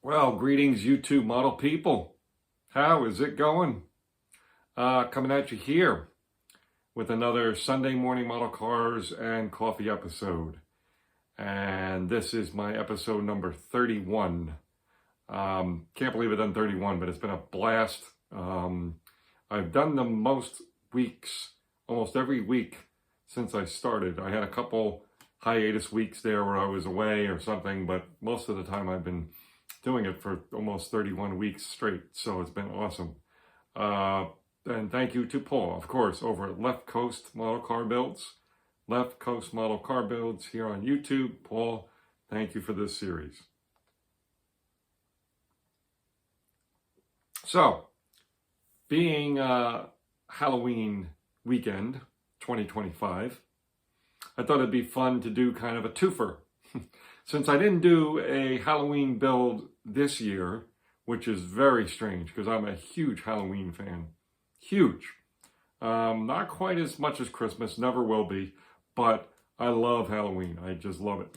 Well, greetings, YouTube model people. How is it going? Coming at you here with another Sunday morning model cars and coffee episode. And this is my episode number 31. Can't believe I've done 31, but it's been a blast. I've done them most weeks, almost every week since I started. I had a couple hiatus weeks there where I was away or something, but most of the time I've been doing it for almost 31 weeks straight, so it's been awesome. And thank you to Paul, of course, over at Left Coast Model Car Builds. Left Coast Model Car Builds here on YouTube. Paul, thank you for this series. So, being Halloween weekend 2025, I thought it'd be fun to do kind of a twofer. Since I didn't do a Halloween build this year, which is very strange because I'm a huge Halloween fan. Huge. Not quite as much as Christmas, never will be, but I love Halloween. I just love it.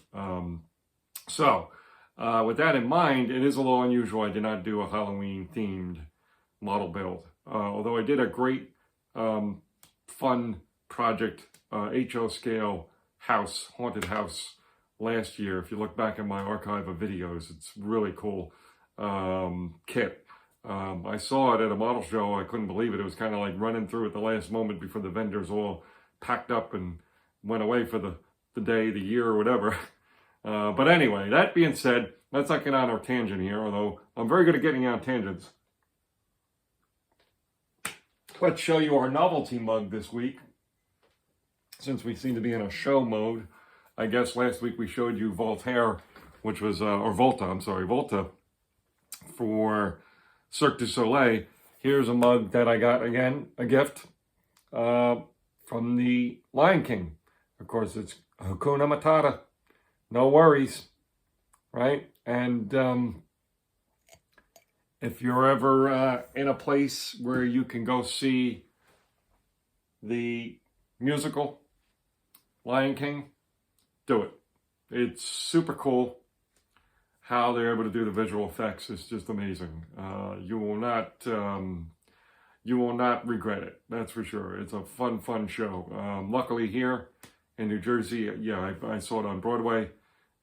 With that in mind, it is a little unusual. I did not do a Halloween themed model build. Although I did a great fun project, HO scale house, haunted house, last year. If you look back in my archive of videos, it's really cool kit. I saw it at a model show. I couldn't believe it. It was kind of like running through at the last moment before the vendors all packed up and went away for the day, the year, or whatever. But anyway, that being said, let's not get on our tangent here, although I'm very good at getting on tangents. Let's show you our novelty mug this week, since we seem to be in a show mode. I guess last week we showed you Volta, Volta for Cirque du Soleil. Here's a mug that I got, again, a gift from the Lion King. Of course, it's Hakuna Matata. No worries, right? And if you're ever in a place where you can go see the musical Lion King, do it. It's super cool how they're able to do the visual effects. It's just amazing. You will not regret it. That's for sure. It's a fun show. Luckily here in New Jersey, yeah, I saw it on Broadway,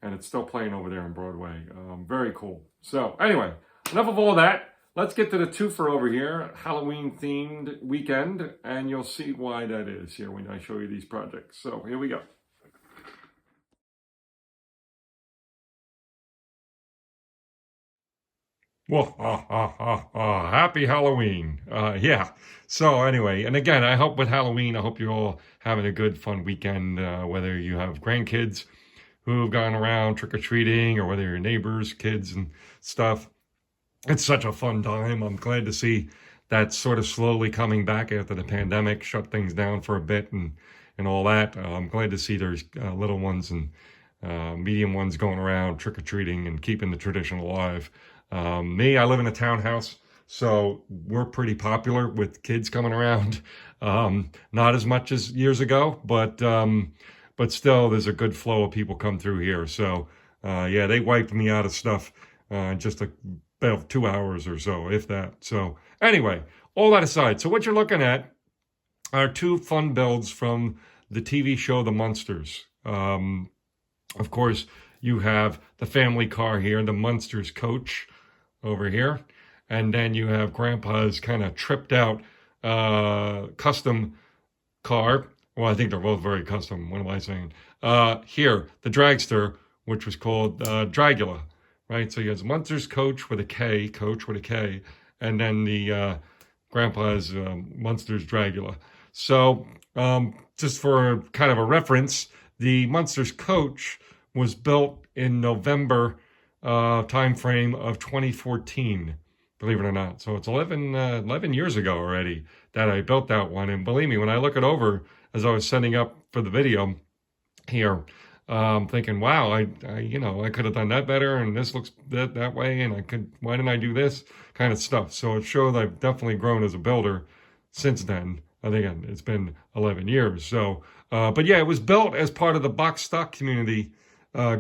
and it's still playing over there on Broadway. Very cool. So anyway, enough of all that. Let's get to the twofer over here, Halloween themed weekend, and you'll see why that is here when I show you these projects. So here we go. Well, happy Halloween. Yeah. So anyway, and again, I hope with Halloween, I hope you're all having a good, fun weekend, whether you have grandkids who've gone around trick-or-treating or whether your neighbors, kids and stuff. It's such a fun time. I'm glad to see that sort of slowly coming back after the pandemic, shut things down for a bit and all that. I'm glad to see there's little ones and medium ones going around trick-or-treating and keeping the tradition alive. I live in a townhouse, so we're pretty popular with kids coming around. Not as much as years ago, but still there's a good flow of people come through here. So, yeah, they wiped me out of stuff, just about 2 hours or so, if that. So anyway, all that aside, so what you're looking at are two fun builds from the TV show, The Munsters. Of course, you have the family car here, the Munsters coach over here. And then you have Grandpa's kind of tripped out custom car. Well, I think they're both very custom. What am I saying? Here, the dragster, which was called Dragula, right? So he has Munsters coach with a K, and then the Grandpa's Munsters Dragula. So just for kind of a reference, the Munsters coach was built in November time frame of 2014, believe it or not. So it's 11 years ago already that I built that one. And believe me, when I look it over as I was setting up for the video here, thinking, wow, I could have done that better, and this looks that way, and why didn't I do this kind of stuff? So it shows I've definitely grown as a builder since then. I think it's been 11 years. So, but yeah, it was built as part of the box stock community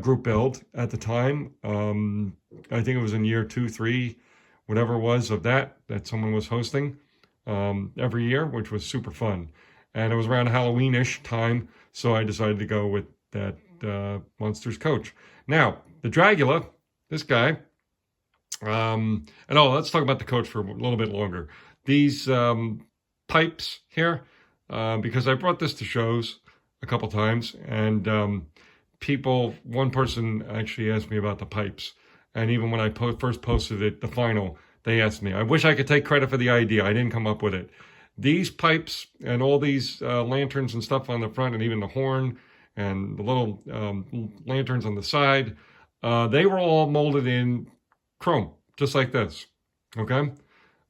group build at the time. I think it was in year 2, 3, whatever it was of that someone was hosting every year, which was super fun. And it was around Halloween-ish time, so I decided to go with that Monsters coach. Now, the Dragula, this guy, let's talk about the coach for a little bit longer. These pipes here, because I brought this to shows a couple times, and one person actually asked me about the pipes. And even when I first posted it, the final, they asked me. I wish I could take credit for the idea. I didn't come up with it. These pipes and all these lanterns and stuff on the front, and even the horn and the little lanterns on the side, they were all molded in chrome, just like this, okay?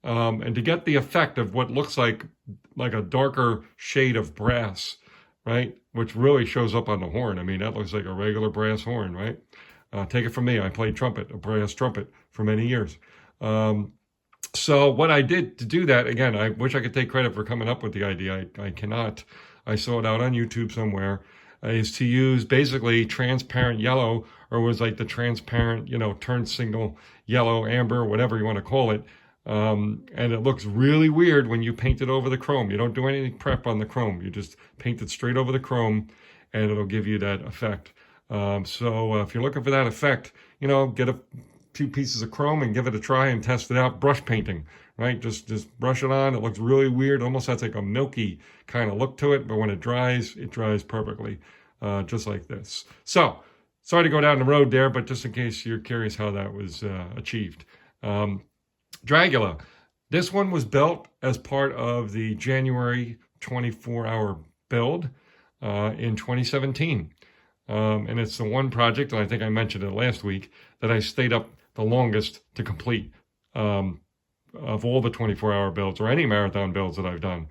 And to get the effect of what looks like a darker shade of brass, right, which really shows up on the horn. I mean, that looks like a regular brass horn, right? Take it from me, I played trumpet, a brass trumpet, for many years. So what I did to do that, again, I wish I could take credit for coming up with the idea. I cannot. I saw it out on YouTube somewhere, is to use basically transparent yellow, or was like the transparent, turn signal yellow, amber, whatever you want to call it. And it looks really weird when you paint it over the chrome. You don't do any prep on the chrome. You just paint it straight over the chrome, and it'll give you that effect. So if you're looking for that effect, get a few pieces of chrome and give it a try and test it out. Brush painting, right? Just brush it on. It looks really weird. Almost has like a milky kind of look to it, but when it dries perfectly, just like this. So, sorry to go down the road there, but just in case you're curious how that was achieved. Dragula. This one was built as part of the January 24-hour build in 2017. And it's the one project, and I think I mentioned it last week, that I stayed up the longest to complete of all the 24-hour builds, or any marathon builds that I've done,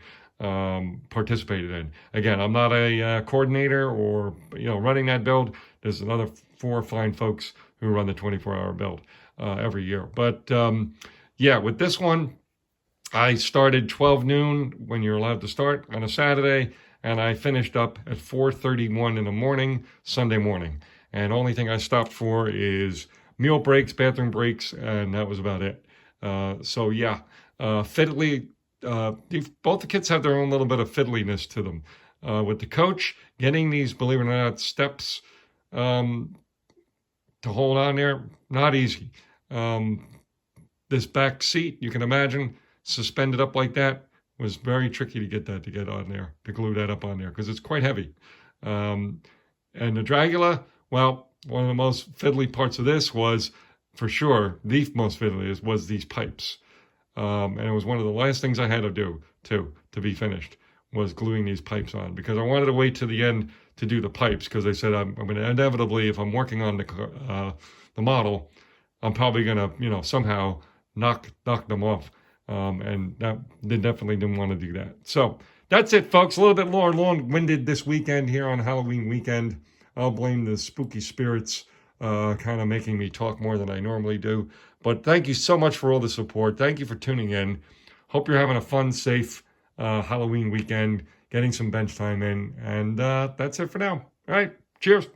participated in. Again, I'm not a coordinator or running that build. There's another 4 fine folks who run the 24-hour build every year. But yeah, with this one, I started 12 noon when you're allowed to start on a Saturday, and I finished up at 4:31 in the morning, Sunday morning. And the only thing I stopped for is meal breaks, bathroom breaks, and that was about it. So yeah, fiddly. Both the kits have their own little bit of fiddliness to them. With the coach, getting these, believe it or not, steps to hold on there, not easy. This back seat, you can imagine, suspended up like that, was very tricky to get on there, to glue that up on there, because it's quite heavy. And the Dragula, well, one of the most fiddly parts of this was, for sure, the most fiddly was these pipes. And it was one of the last things I had to do, too, to be finished, was gluing these pipes on, because I wanted to wait to the end to do the pipes, because they said I'm going to inevitably, if I'm working on the model, I'm probably going to, somehow knock them off. And they definitely didn't want to do that. So that's it, folks. A little bit more long-winded this weekend here on Halloween weekend. I'll blame the spooky spirits kind of making me talk more than I normally do. But thank you so much for all the support. Thank you for tuning in. Hope you're having a fun, safe Halloween weekend, getting some bench time in. And that's it for now. All right. Cheers.